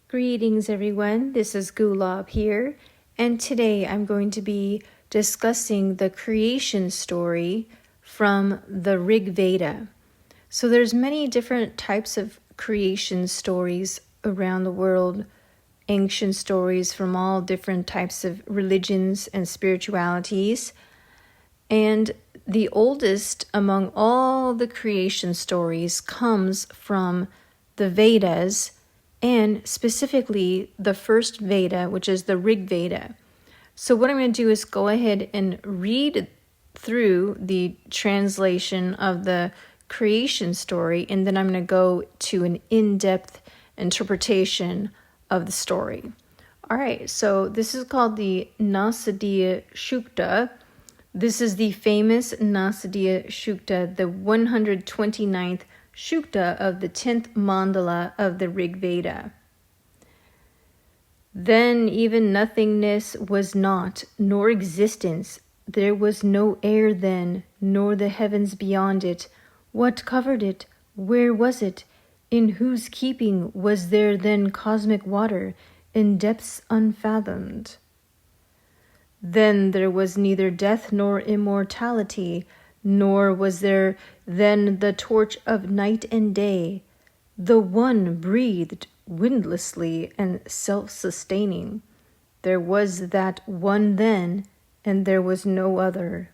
Greetings everyone, this is Gulab here, and today I'm going to be discussing the creation story from the Rig Veda. So there's many different types of creation stories around the world, ancient stories from all different types of religions and spiritualities. And the oldest among all the creation stories comes from the Vedas, and specifically the first Veda, which is the Rig Veda. So what I'm going to do is go ahead and read through the translation of the creation story, and then I'm going to go to an in-depth interpretation of the story. All right, so this is called the Nasadiya Shukta. This is the famous Nasadiya Shukta, the 129th Shukta of the 10th mandala of the Rig Veda. Then even nothingness was not, nor existence. There was no air then, nor the heavens beyond it. What covered it? Where was it? In whose keeping was there then cosmic water, in depths unfathomed? Then there was neither death nor immortality, nor was there then the torch of night and day. The one breathed windlessly and self-sustaining. There was that one then, and there was no other.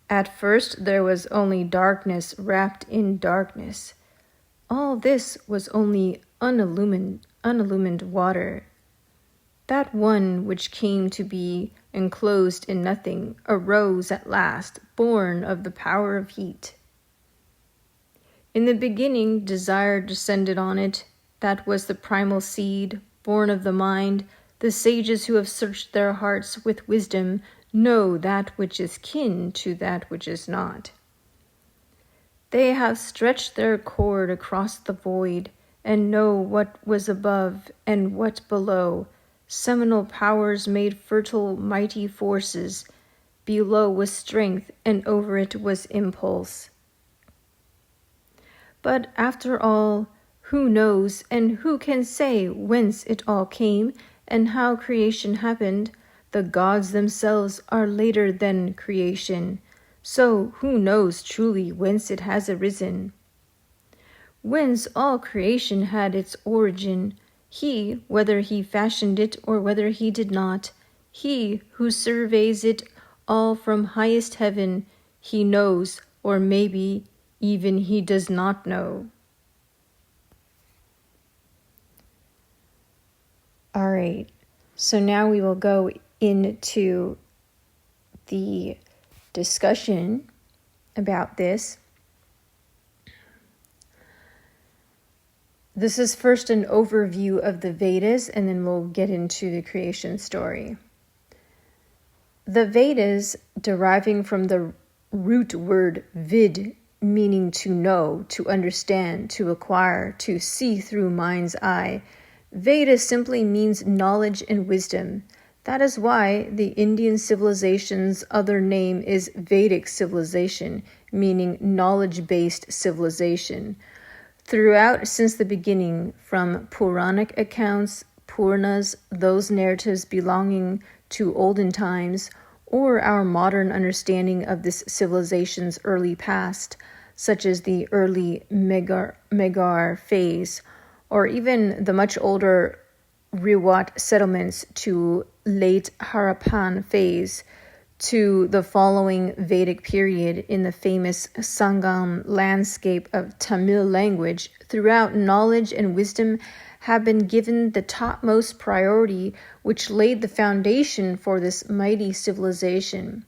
At first there was only darkness wrapped in darkness. All this was only unillumined water. That one which came to be enclosed in nothing arose at last, born of the power of heat. In the beginning, desire descended on it. That was the primal seed, born of the mind. The sages who have searched their hearts with wisdom know that which is kin to that which is not. They have stretched their cord across the void and know what was above and what below. Seminal powers made fertile mighty forces. Below was strength, and over it was impulse. But after all, who knows and who can say whence it all came and how creation happened? The gods themselves are later than creation. So who knows truly whence it has arisen? Whence all creation had its origin, he, whether he fashioned it or whether he did not, he who surveys it all from highest heaven, he knows, or maybe even he does not know. All right, so now we will go into the discussion about this. This is first an overview of the Vedas, and then we'll get into the creation story. The Vedas, deriving from the root word vid, meaning to know, to understand, to acquire, to see through mind's eye. Veda simply means knowledge and wisdom. That is why the Indian civilization's other name is Vedic civilization, meaning knowledge-based civilization. Throughout, since the beginning, from Puranic accounts, Puranas, those narratives belonging to olden times, or our modern understanding of this civilization's early past, such as the early Megar phase, or even the much older Riwat settlements to late Harappan phase, to the following Vedic period in the famous Sangam landscape of Tamil language, throughout knowledge and wisdom have been given the topmost priority, which laid the foundation for this mighty civilization.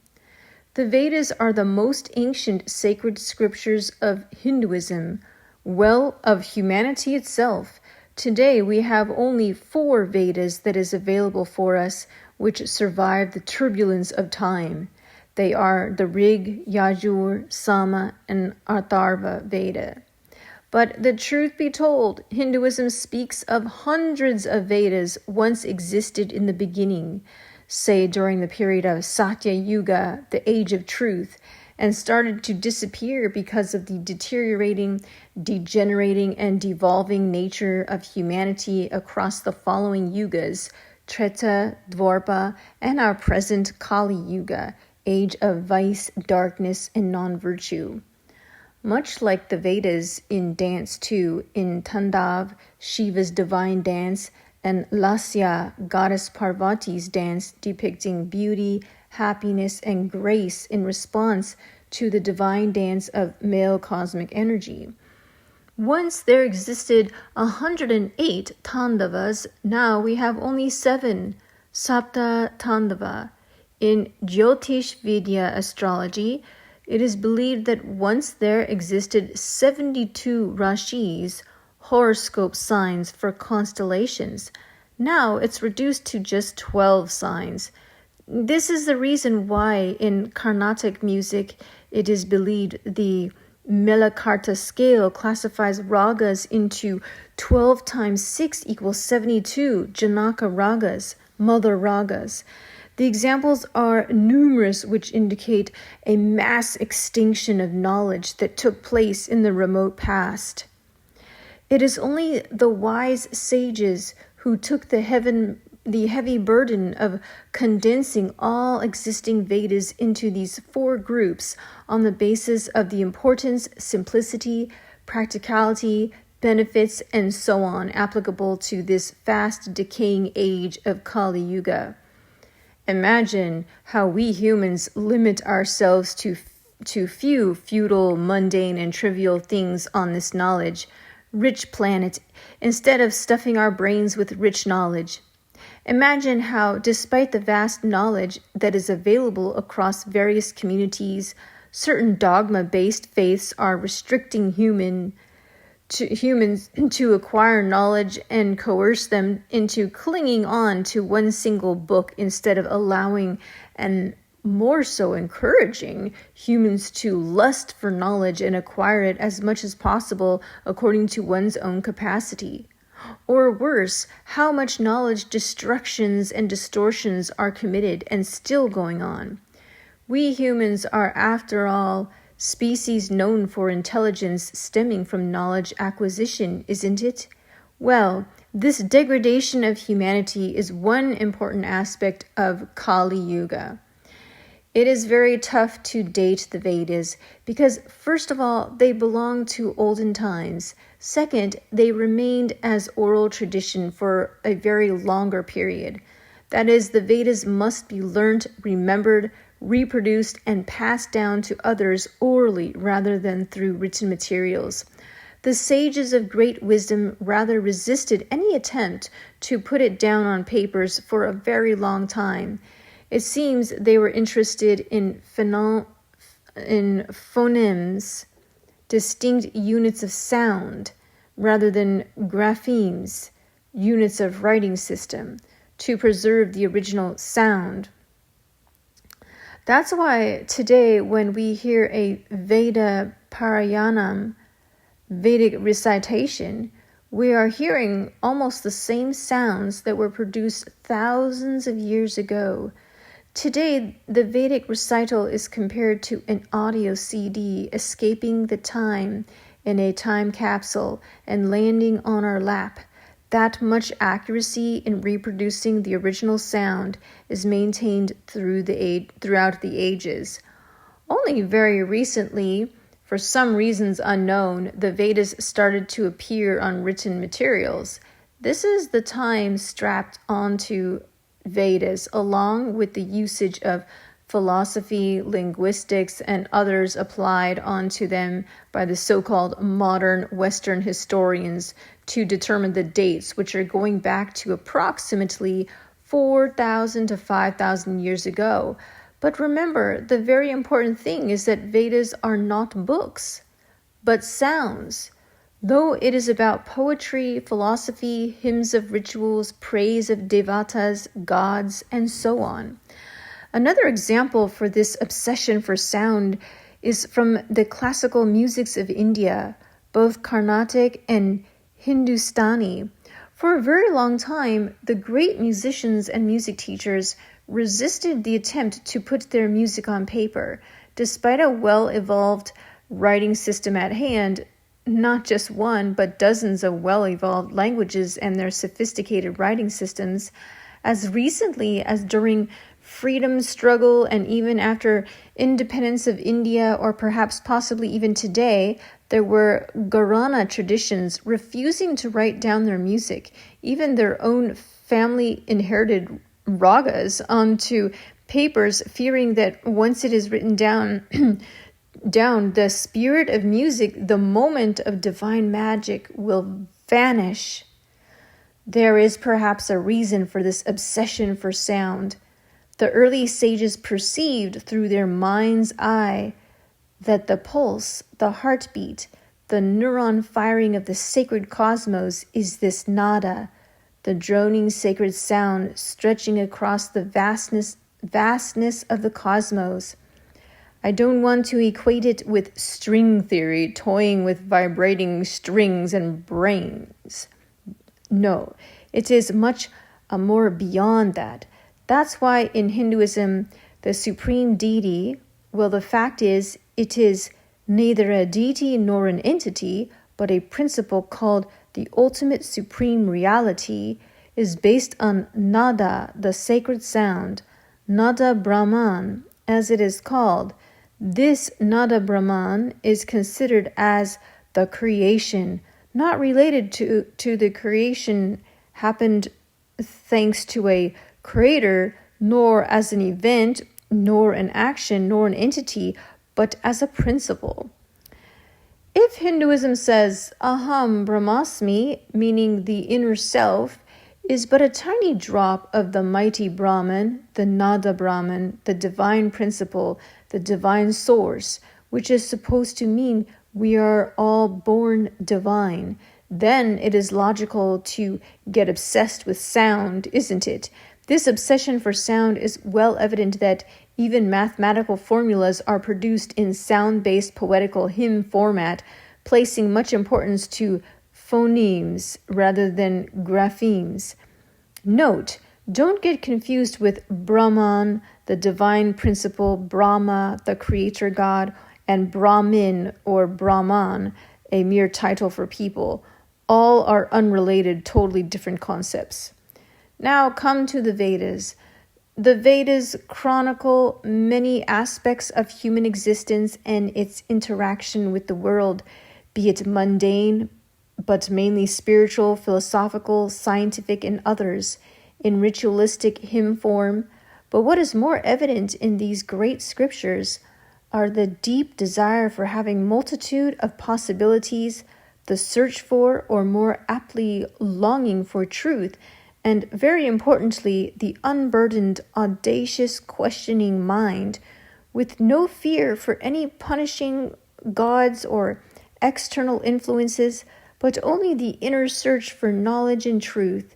The Vedas are the most ancient sacred scriptures of Hinduism, well, of humanity itself. Today we have only 4 Vedas that is available for us, which survive the turbulence of time. They are the Rig, Yajur, Sama, and Atharva Veda. But the truth be told, Hinduism speaks of hundreds of Vedas once existed in the beginning, say during the period of Satya Yuga, the Age of Truth, and started to disappear because of the deteriorating, degenerating, and devolving nature of humanity across the following yugas, Treta, Dwapara, and our present Kali Yuga, age of vice, darkness, and non-virtue. Much like the Vedas in dance too, in Tandav, Shiva's divine dance, and Lasya, goddess Parvati's dance depicting beauty, happiness, and grace in response to the divine dance of male cosmic energy. Once there existed 108 Tandavas, now we have only 7, Sapta Tandava. In Jyotish Vidya astrology, it is believed that once there existed 72 Rashis, horoscope signs for constellations. Now it's reduced to just 12 signs. This is the reason why in Carnatic music it is believed the Melakarta scale classifies ragas into 12 times 6 equals 72 Janaka ragas, mother ragas. The examples are numerous which indicate a mass extinction of knowledge that took place in the remote past. It is only the wise sages who took the heavy burden of condensing all existing Vedas into these 4 groups on the basis of the importance, simplicity, practicality, benefits, and so on applicable to this fast decaying age of Kali Yuga. Imagine how we humans limit ourselves to few futile, mundane, and trivial things on this knowledge, rich planet, instead of stuffing our brains with rich knowledge. Imagine how, despite the vast knowledge that is available across various communities, certain dogma-based faiths are restricting humans to acquire knowledge and coerce them into clinging on to one single book instead of allowing and more so encouraging humans to lust for knowledge and acquire it as much as possible according to one's own capacity. Or worse, how much knowledge destructions and distortions are committed and still going on. We humans are, after all, species known for intelligence stemming from knowledge acquisition, isn't it? Well, this degradation of humanity is one important aspect of Kali Yuga. It is very tough to date the Vedas because, first of all, they belong to olden times. Second, they remained as oral tradition for a very longer period. That is, the Vedas must be learnt, remembered, reproduced, and passed down to others orally rather than through written materials. The sages of great wisdom rather resisted any attempt to put it down on papers for a very long time. It seems they were interested in phonemes, distinct units of sound, rather than graphemes, units of writing system, to preserve the original sound. That's why today when we hear a Veda Parayanam, Vedic recitation, we are hearing almost the same sounds that were produced thousands of years ago. Today, the Vedic recital is compared to an audio CD escaping the time in a time capsule and landing on our lap. That much accuracy in reproducing the original sound is maintained throughout the ages. Only very recently, for some reasons unknown, the Vedas started to appear on written materials. This is the time strapped onto Vedas, along with the usage of philosophy, linguistics, and others applied onto them by the so-called modern Western historians to determine the dates, which are going back to approximately 4,000 to 5,000 years ago. But remember, the very important thing is that Vedas are not books, but sounds. Though it is about poetry, philosophy, hymns of rituals, praise of devatas, gods, and so on. Another example for this obsession for sound is from the classical musics of India, both Carnatic and Hindustani. For a very long time, the great musicians and music teachers resisted the attempt to put their music on paper, despite a well-evolved writing system at hand, not just one, but dozens of well-evolved languages and their sophisticated writing systems, as recently as during freedom struggle and even after independence of India, or perhaps possibly even today, there were Gharana traditions refusing to write down their music, even their own family-inherited ragas, onto papers, fearing that once it is written down, the spirit of music, the moment of divine magic, will vanish. There is perhaps a reason for this obsession for sound. The early sages perceived through their mind's eye that the pulse, the heartbeat, the neuron firing of the sacred cosmos is this nada, the droning sacred sound stretching across the vastness of the cosmos. I don't want to equate it with string theory, toying with vibrating strings and brains. No, it is much more beyond that. That's why in Hinduism, the supreme deity, well, the fact is, it is neither a deity nor an entity, but a principle called the ultimate supreme reality, is based on nada, the sacred sound, nada Brahman, as it is called. This nada Brahman is considered as the creation, not related to the creation happened thanks to a creator, nor as an event, nor an action, nor an entity, but as a principle. If Hinduism says aham brahmasmi, meaning the inner self, is but a tiny drop of the mighty Brahman, the nada Brahman, the divine principle, the divine source, which is supposed to mean we are all born divine, then it is logical to get obsessed with sound, isn't it? This obsession for sound is well evident that even mathematical formulas are produced in sound-based poetical hymn format, placing much importance to phonemes rather than graphemes. Note, don't get confused with Brahman, the divine principle, Brahma, the creator god, and Brahmin or Brahman, a mere title for people. All are unrelated, totally different concepts. Now come to the Vedas. The Vedas chronicle many aspects of human existence and its interaction with the world, be it mundane, but mainly spiritual, philosophical, scientific, and others, in ritualistic hymn form. But what is more evident in these great scriptures are the deep desire for having multitude of possibilities, the search for, or more aptly longing for truth, and very importantly, the unburdened, audacious, questioning mind, with no fear for any punishing gods or external influences, but only the inner search for knowledge and truth.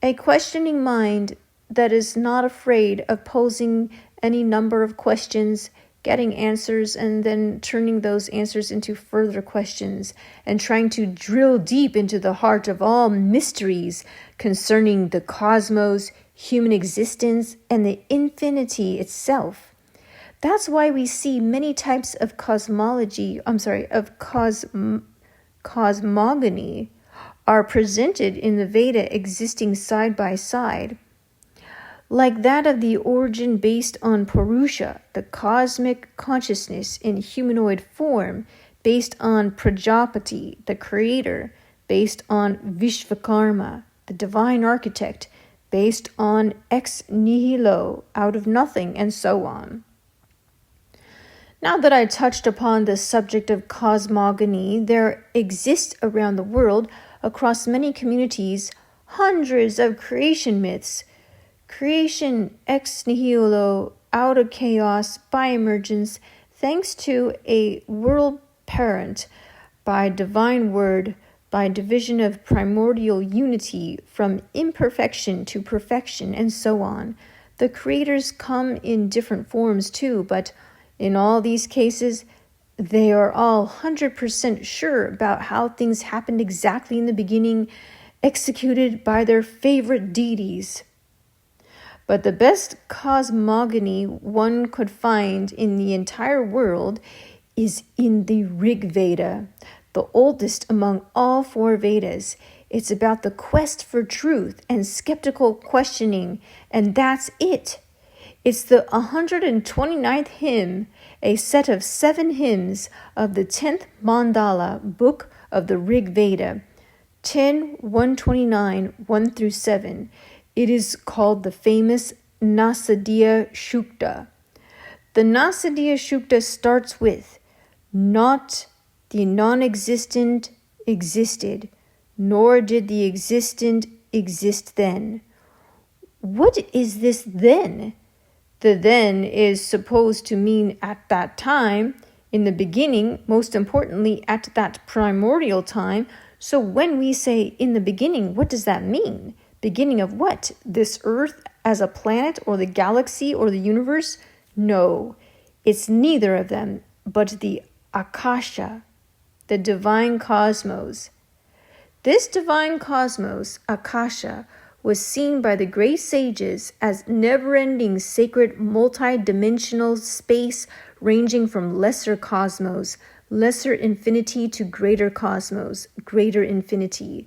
A questioning mind that is not afraid of posing any number of questions, getting answers, and then turning those answers into further questions, and trying to drill deep into the heart of all mysteries concerning the cosmos, human existence, and the infinity itself. That's why we see many types of cosmogony are presented in the Veda existing side by side, like that of the origin based on Purusha, the cosmic consciousness in humanoid form, based on Prajapati, the creator, based on Vishvakarma, the divine architect, based on ex nihilo, out of nothing, and so on. Now that I touched upon the subject of cosmogony, there exists around the world, across many communities, hundreds of creation myths. Creation ex nihilo, out of chaos, by emergence, thanks to a world parent, by divine word, by division of primordial unity, from imperfection to perfection, and so on. The creators come in different forms too, but in all these cases, they are all 100% sure about how things happened exactly in the beginning, executed by their favorite deities. But the best cosmogony one could find in the entire world is in the Rig Veda, the oldest among all 4 Vedas. It's about the quest for truth and skeptical questioning, and that's it. It's the 129th hymn, a set of 7 hymns of the 10th mandala book of the Rig Veda, 10:129, 1 through 7. It is called the famous Nasadiya Shukta. The Nasadiya Shukta starts with, "Not the non-existent existed, nor did the existent exist then." What is this then? The then is supposed to mean at that time, in the beginning, most importantly, at that primordial time. So when we say in the beginning, what does that mean? Beginning of what? This earth as a planet or the galaxy or the universe? No, it's neither of them, but the Akasha, the divine cosmos. This divine cosmos, Akasha, was seen by the great sages as never-ending sacred multi-dimensional space ranging from lesser cosmos, lesser infinity, to greater cosmos, greater infinity.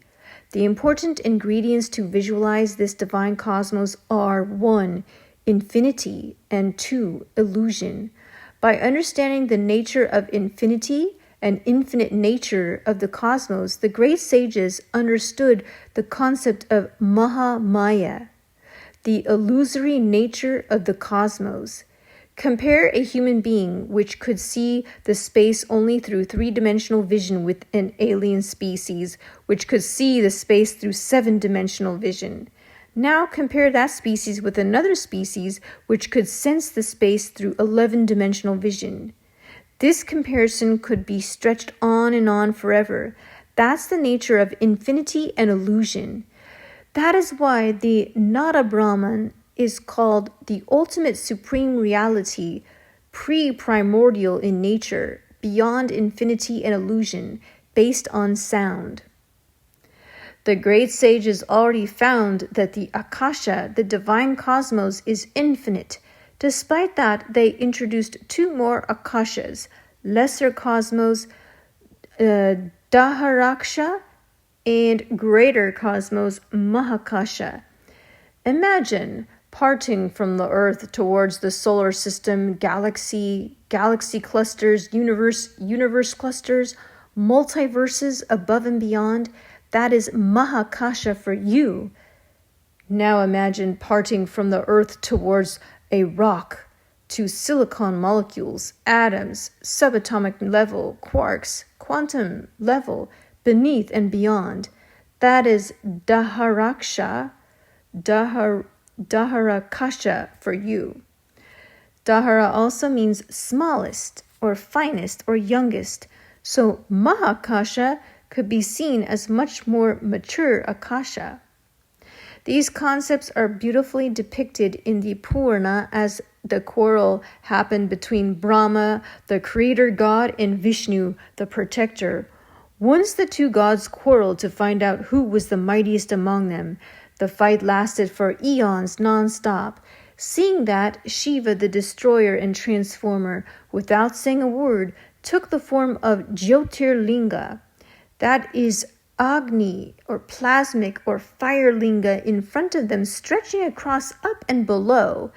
The important ingredients to visualize this divine cosmos are 1. Infinity, and 2. Illusion. By understanding the nature of infinity and infinite nature of the cosmos, the great sages understood the concept of Mahamaya, the illusory nature of the cosmos. Compare a human being which could see the space only through 3-dimensional vision with an alien species, which could see the space through 7-dimensional vision. Now compare that species with another species which could sense the space through 11-dimensional vision. This comparison could be stretched on and on forever. That's the nature of infinity and illusion. That is why the Nada Brahman is called the ultimate supreme reality, pre-primordial in nature, beyond infinity and illusion, based on sound. The great sages already found that the Akasha, the divine cosmos, is infinite. Despite that, they introduced 2 more Akashas, lesser cosmos, Daharaksha, and greater cosmos, Mahakasha. Imagine parting from the Earth towards the solar system, galaxy clusters, universe clusters, multiverses above and beyond. That is Mahakasha for you. Now imagine parting from the Earth towards a rock, to silicon molecules, atoms, subatomic level, quarks, quantum level, beneath and beyond. That is Daharakasha for you. Dahara also means smallest or finest or youngest. So Mahakasha could be seen as much more mature Akasha. These concepts are beautifully depicted in the Purana as the quarrel happened between Brahma, the creator god, and Vishnu, the protector. Once the 2 gods quarreled to find out who was the mightiest among them. The fight lasted for eons non-stop. Seeing that, Shiva, the destroyer and transformer, without saying a word, took the form of Jyotirlinga. That is Agni, or plasmic, or fire linga in front of them, stretching across up and below.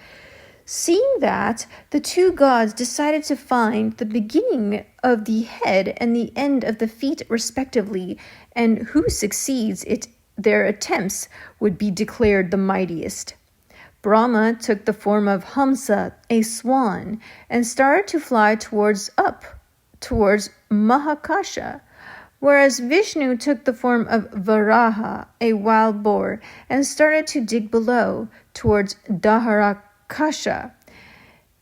Seeing that, the 2 gods decided to find the beginning of the head and the end of the feet respectively, and who succeeds their attempts would be declared the mightiest. Brahma took the form of Hamsa, a swan, and started to fly towards Mahakasha, whereas Vishnu took the form of Varaha, a wild boar, and started to dig below towards Daharakasha.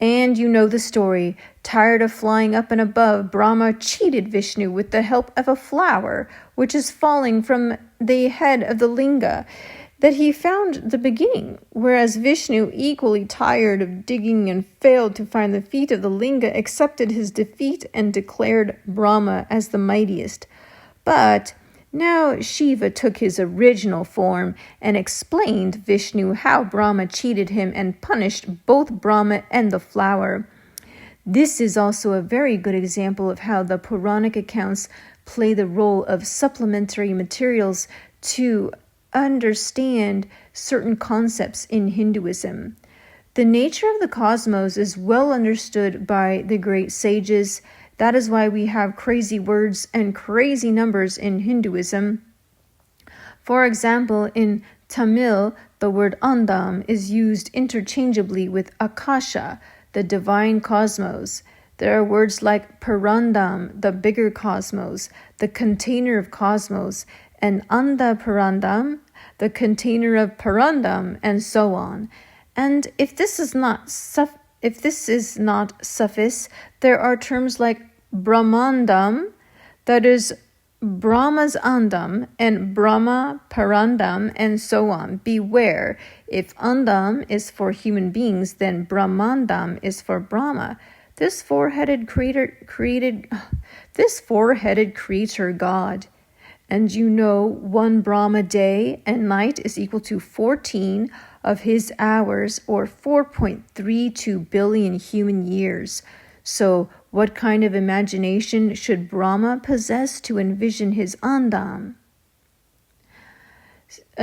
And you know the story. Tired of flying up and above, Brahma cheated Vishnu with the help of a flower, which is falling from the head of the linga, that he found the beginning, whereas Vishnu, equally tired of digging and failed to find the feet of the linga, accepted his defeat and declared Brahma as the mightiest. But Now Shiva took his original form and explained Vishnu how Brahma cheated him and punished both Brahma and the flower. This is also a very good example of how the Puranic accounts play the role of supplementary materials to understand certain concepts in Hinduism. The nature of the cosmos is well understood by the great sages. That is why we have crazy words and crazy numbers in Hinduism. For example, in Tamil, the word andam is used interchangeably with akasha, the divine cosmos. There are words like parandam, the bigger cosmos, the container of cosmos, and anda parandam, the container of parandam, and so on. And if this is not suffice, there are terms like Brahmandam, that is Brahma's andam, and Brahma parandam, and so on. Beware, if andam is for human beings, then Brahmandam is for Brahma. This four-headed creator God. And you know, one Brahma day and night is equal to 14 of his hours, or 4.32 billion human years. So what kind of imagination should Brahma possess to envision his andam?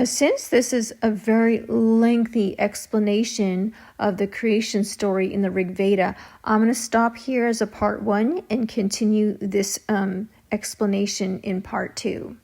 Since this is a very lengthy explanation of the creation story in the Rig Veda, I'm going to stop here as a part 1 and continue this explanation in part 2.